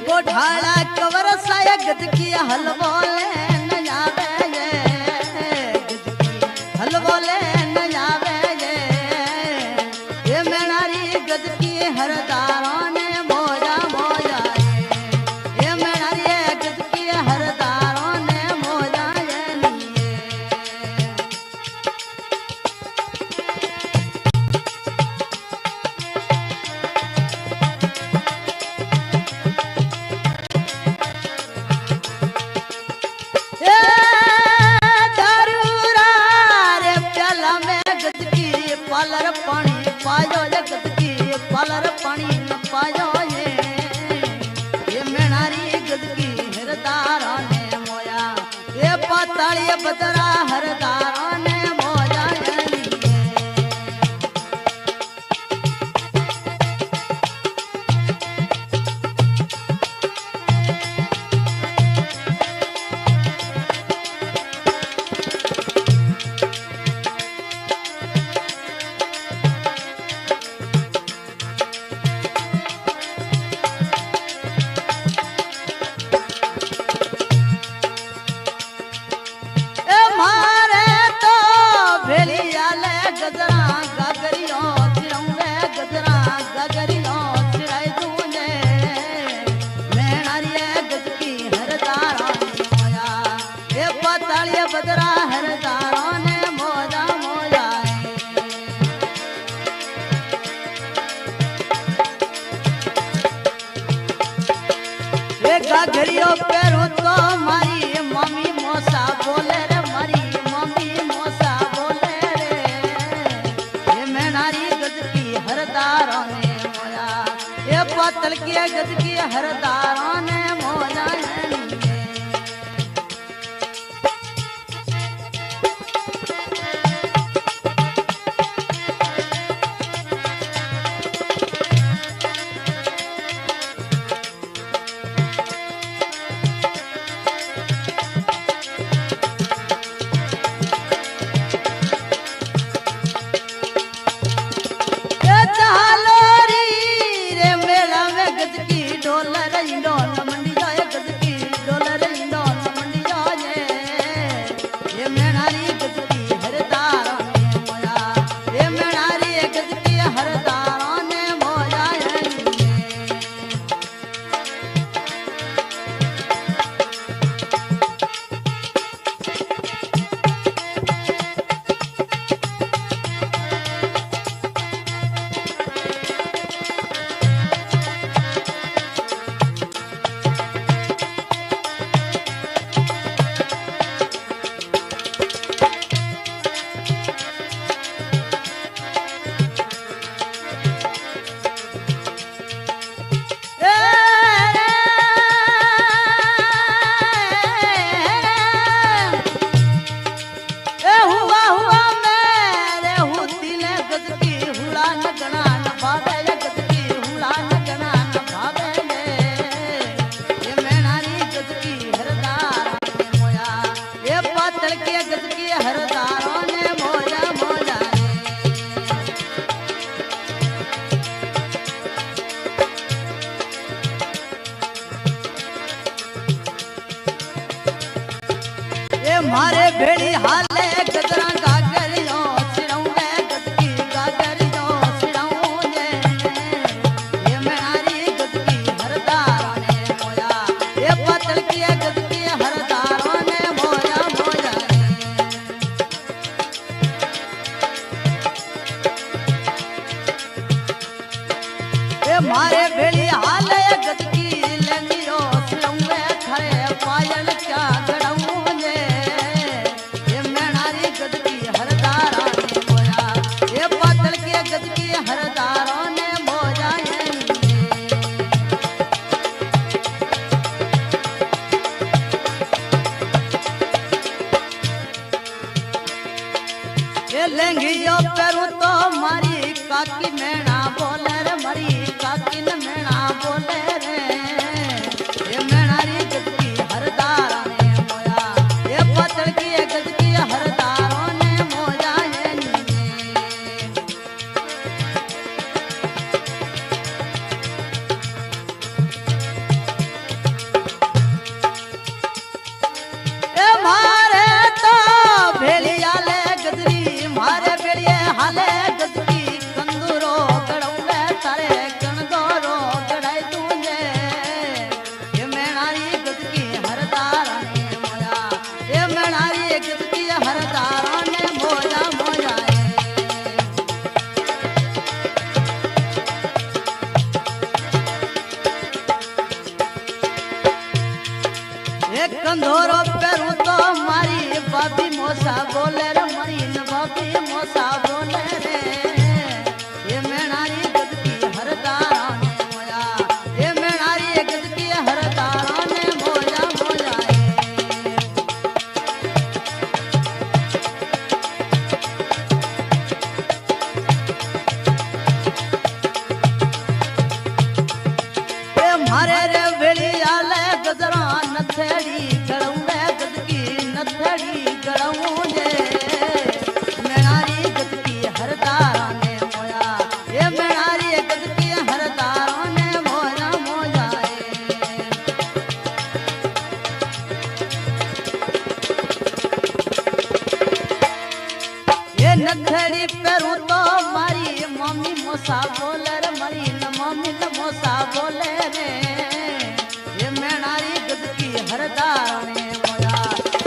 गोठाड़ा cover साया गज की हलवो ले न जावे हलवो ले न जावे ये मेणारी गज की हरदारों ने मोजा मोजा ये मेणारी गज की हरदारों ने मोजा पालर पानी पायो जगत की पालर पानी न पायो ये मेणारी गद की हरदारा ने मोया ये पाताली बदरा हरदारा ने मोया बदरा हरदारों ने मोजा मोजा ये घाघरियों पैरों तो मारी मम्मी मोसा बोले रे मारी मम्मी मोसा बोले रे ये मेणारी गज की हरदारों ने मोजा ये पातल की गज की हरदारों ने मोजा मारे भेड़ी हाले गजरा गागरियों सिराऊं मैं गद की गागरियों सिराऊं ये मेणारी गद की हरदारों ने मोया ये पातल की गद की हरदारों ने मोया मोया ये मारे भेड़ी हाले गद की लेंगियों सिराऊं मैं खड़े पायल क्या गड़ाऊं लेंगियो पेरू तो मारी काकी मेणा बोले रे मरी काकी न मेणा बोले रे ये मेणारी गद की हरदारा ने मोया ये पातल की गद की हरदारों ने मोया ढंढोरो पेरू तो मारी बाबी मोसा बोले रे मरी न बाबी मोसा बोले रे ये मेणारी गद की हरदारा ने मोया ये मेणारी गद की हरदारा ने मोया मोया ये मारे रे वेली आले गजरा नथेड़ी गड़ऊ रे गद की नथेड़ी गड़ऊ जे मेणारी गद की हरदारा ने मोया ये मेणारी गद की हरदारा ने मोया मोया ये नथेड़ी पेरू तो मारी मम्मी मोसा बोले रे मरी न मम्मी न मोसा बोले रे ये मेणारी गद की हरदारा ने मोया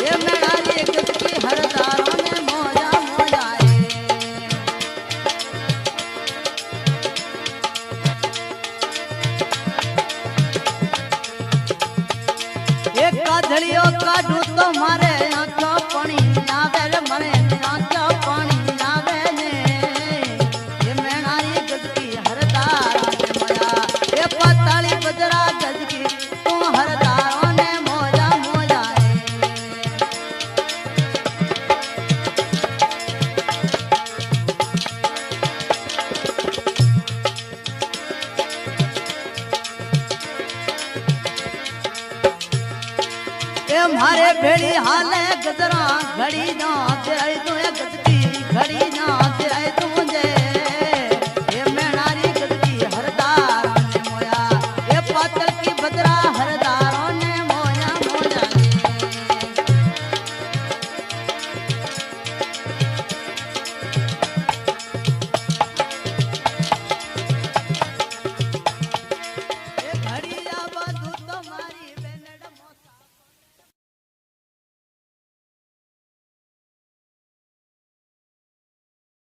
ये मेणारी गद की हरदारा ने मोया मोया ये काधड़ियों काढू तो मारे आंखों पानी नावे रे मरे आंखों पानी नावे ने ये मेणारी गद की हरदारा ने मोया ये पाताली बजरा गद की तू हरदारा ने मोया मोया ये मारे भेड़ी हाले गजरा घड़ी ना तेरा